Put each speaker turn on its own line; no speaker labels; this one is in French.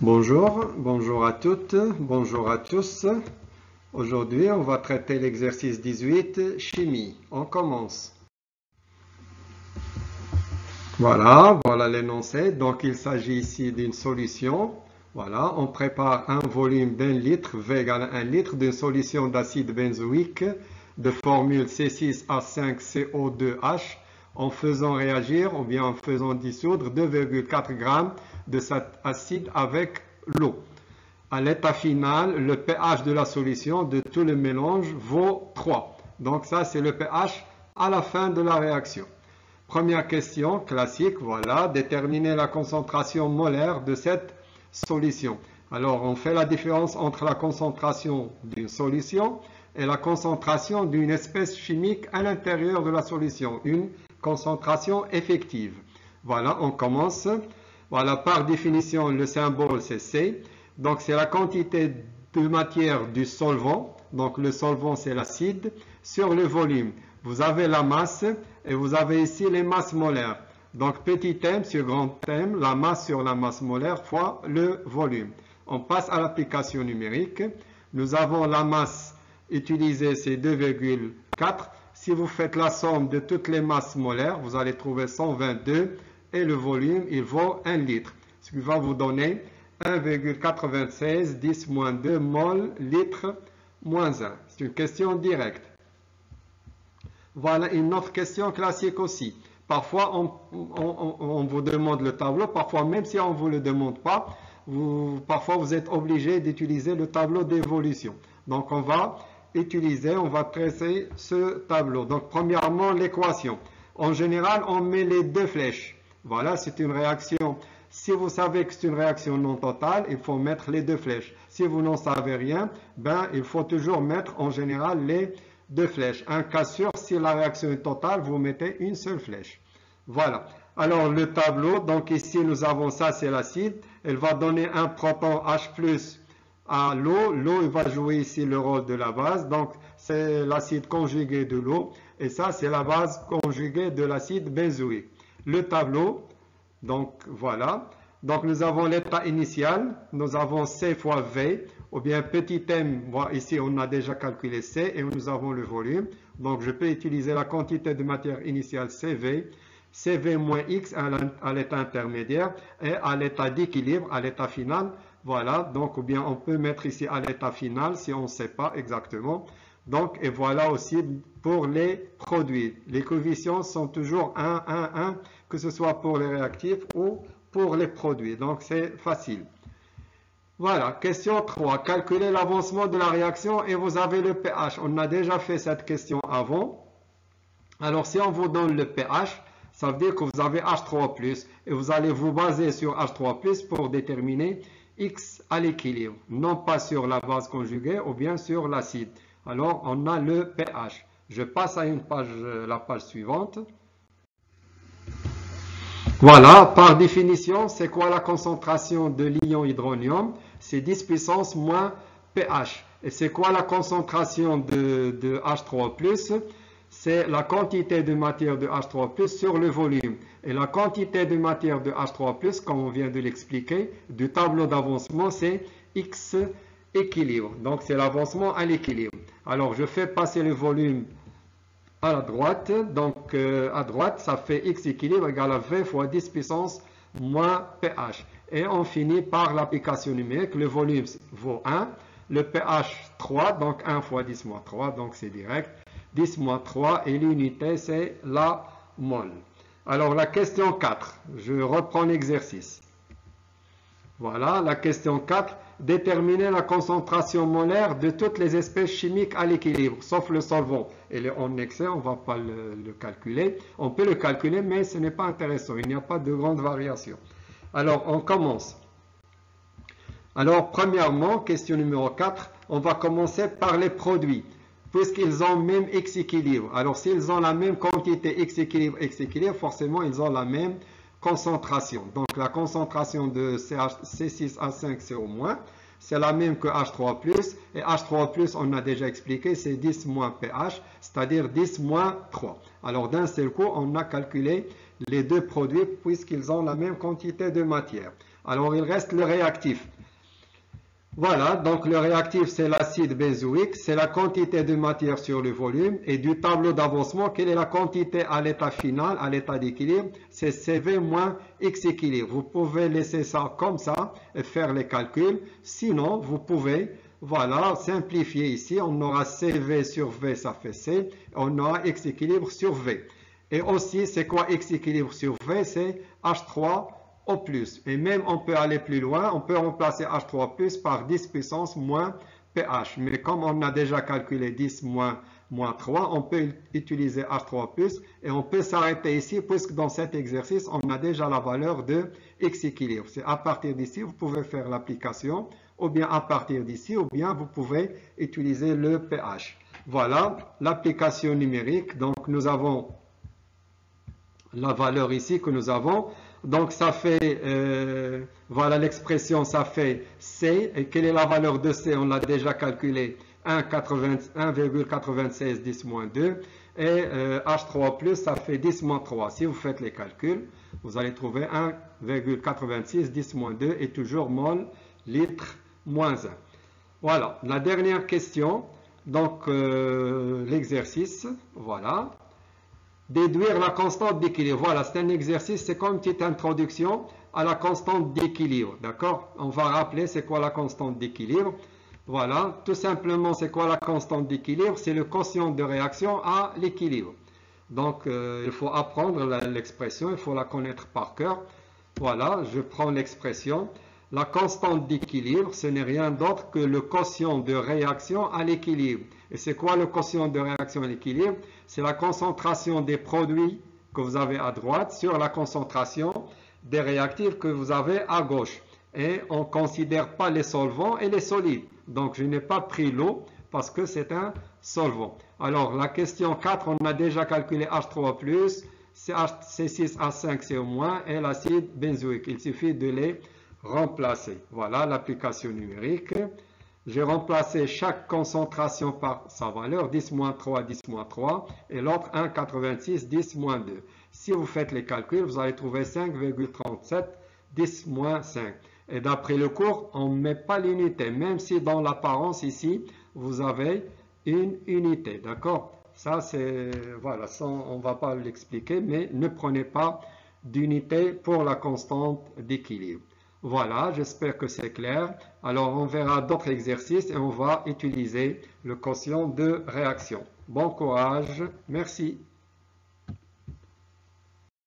Bonjour à toutes, bonjour à tous. Aujourd'hui, on va traiter l'exercice 18, chimie. On commence. Voilà l'énoncé. Donc, il s'agit ici d'une solution. Voilà, on prépare un volume d'1 litre, V égale à 1 litre, d'une solution d'acide benzoïque de formule C6H5CO2H en faisant réagir ou bien en faisant dissoudre 2,4 g de cet acide avec l'eau. À l'état final, le pH de la solution de tout le mélange vaut 3. Donc ça, c'est le pH à la fin de la réaction. Première question classique, voilà, déterminer la concentration molaire de cette solution. Alors, on fait la différence entre la concentration d'une solution et la concentration d'une espèce chimique à l'intérieur de la solution, une concentration effective. Voilà, on commence. Voilà, par définition, le symbole c'est C. Donc, c'est la quantité de matière du solvant. Donc, le solvant, c'est l'acide, sur le volume. Vous avez la masse et vous avez ici les masses molaires. Donc, petit m sur grand m, la masse sur la masse molaire fois le volume. On passe à l'application numérique. Nous avons la masse utilisée, c'est 2,4. Si vous faites la somme de toutes les masses molaires, vous allez trouver 122 et le volume, il vaut 1 litre. Ce qui va vous donner 1,96 10 moins 2 mol litre moins 1. C'est une question directe. Voilà une autre question classique aussi. Parfois, on vous demande le tableau. Parfois, même si on ne vous le demande pas, parfois vous êtes obligé d'utiliser le tableau d'évolution. Donc, on va tracer ce tableau. Donc, premièrement, l'équation. En général, on met les deux flèches. Voilà, c'est une réaction. Si vous savez que c'est une réaction non totale, il faut mettre les deux flèches. Si vous n'en savez rien, il faut toujours mettre en général les deux flèches. Un cas sûr, si la réaction est totale, vous mettez une seule flèche. Voilà. Alors le tableau, donc ici nous avons ça, c'est l'acide. Elle va donner un proton H+ à l'eau. L'eau, il va jouer ici le rôle de la base. Donc c'est l'acide conjugué de l'eau. Et ça, c'est la base conjuguée de l'acide benzoïque. Le tableau, donc voilà. Donc nous avons l'état initial, nous avons C fois V, ou bien petit m, ici on a déjà calculé C et nous avons le volume. Donc je peux utiliser la quantité de matière initiale CV, CV moins X à l'état intermédiaire et à l'état d'équilibre, à l'état final. Voilà, donc ou bien on peut mettre ici à l'état final si on ne sait pas exactement. Donc, et voilà aussi pour les produits. Les coefficients sont toujours 1, 1, 1, que ce soit pour les réactifs ou pour les produits. Donc, c'est facile. Voilà, question 3. Calculez l'avancement de la réaction et vous avez le pH. On a déjà fait cette question avant. Alors, si on vous donne le pH, ça veut dire que vous avez H3+, et vous allez vous baser sur H3+, pour déterminer X à l'équilibre, non pas sur la base conjuguée ou bien sur l'acide. Alors, on a le pH. Je passe à la page suivante. Voilà, par définition, c'est quoi la concentration de l'ion hydronium? C'est 10 puissance moins pH. Et c'est quoi la concentration de H3+? C'est la quantité de matière de H3+, sur le volume. Et la quantité de matière de H3+, comme on vient de l'expliquer, du tableau d'avancement, c'est X équilibre. Donc, c'est l'avancement à l'équilibre. Alors, je fais passer le volume à la droite. Donc, à droite, ça fait X équilibre égale à V fois 10 puissance moins pH. Et on finit par l'application numérique. Le volume vaut 1. Le pH 3, donc 1 fois 10 moins 3, donc c'est direct. 10 moins 3 et l'unité, c'est la mol. Alors, la question 4. Je reprends l'exercice. Voilà, la question 4. Déterminer la concentration molaire de toutes les espèces chimiques à l'équilibre, sauf le solvant. Et en excès, on ne va pas le calculer. On peut le calculer, mais ce n'est pas intéressant. Il n'y a pas de grande variation. Alors, on commence. Alors, premièrement, question numéro 4, on va commencer par les produits, puisqu'ils ont même X équilibre. Alors, s'ils ont la même quantité X équilibre, forcément, ils ont la même concentration. Donc, la concentration de C6H5CO-, c'est la même que H3+. Et H3+, on a déjà expliqué, c'est 10 moins pH, c'est-à-dire 10 moins 3. Alors, d'un seul coup, on a calculé les deux produits puisqu'ils ont la même quantité de matière. Alors il reste le réactif. Voilà, donc le réactif c'est l'acide benzoïque, c'est la quantité de matière sur le volume, et du tableau d'avancement, quelle est la quantité à l'état final, à l'état d'équilibre? C'est CV moins X équilibre. Vous pouvez laisser ça comme ça et faire les calculs, sinon vous pouvez, voilà, simplifier ici, on aura CV sur V, ça fait C, on aura X équilibre sur V. Et aussi, c'est quoi X équilibre sur V? C'est H3 au plus. Et même on peut aller plus loin, on peut remplacer H3 plus par 10 puissance moins pH. Mais comme on a déjà calculé 10 moins 3, on peut utiliser H3 plus et on peut s'arrêter ici puisque dans cet exercice, on a déjà la valeur de X équilibre. C'est à partir d'ici, vous pouvez faire l'application, ou bien à partir d'ici, ou bien vous pouvez utiliser le pH. Voilà l'application numérique. Donc nous avons la valeur ici que nous avons. Donc ça fait, voilà l'expression, ça fait C. Et quelle est la valeur de C? On l'a déjà calculé, 1,96 10 moins 2. Et H3 plus, ça fait 10 moins 3. Si vous faites les calculs, vous allez trouver 1,86 10 moins 2 et toujours mol litre moins 1. Voilà, la dernière question. Donc l'exercice, voilà. Déduire la constante d'équilibre. Voilà, c'est un exercice, c'est comme une petite introduction à la constante d'équilibre. D'accord? On va rappeler c'est quoi la constante d'équilibre. Voilà, tout simplement, c'est quoi la constante d'équilibre? C'est le quotient de réaction à l'équilibre. Donc, il faut apprendre l'expression, il faut la connaître par cœur. Voilà, je prends l'expression. La constante d'équilibre, ce n'est rien d'autre que le quotient de réaction à l'équilibre. Et c'est quoi le quotient de réaction à l'équilibre? C'est la concentration des produits que vous avez à droite sur la concentration des réactifs que vous avez à gauche. Et on ne considère pas les solvants et les solides. Donc, je n'ai pas pris l'eau parce que c'est un solvant. Alors, la question 4, on a déjà calculé H3+, C6H5CO- et l'acide benzoïque. Il suffit de les remplacer. Voilà l'application numérique. J'ai remplacé chaque concentration par sa valeur, 10 moins 3, 10 moins 3, et l'autre 1,86, 10 moins 2. Si vous faites les calculs, vous allez trouver 5,37, 10 moins 5. Et d'après le cours, on ne met pas l'unité, même si dans l'apparence ici, vous avez une unité. D'accord? Ça, c'est, voilà, ça, on ne va pas l'expliquer, mais ne prenez pas d'unité pour la constante d'équilibre. Voilà, j'espère que c'est clair. Alors, on verra d'autres exercices et on va utiliser le quotient de réaction. Bon courage, merci.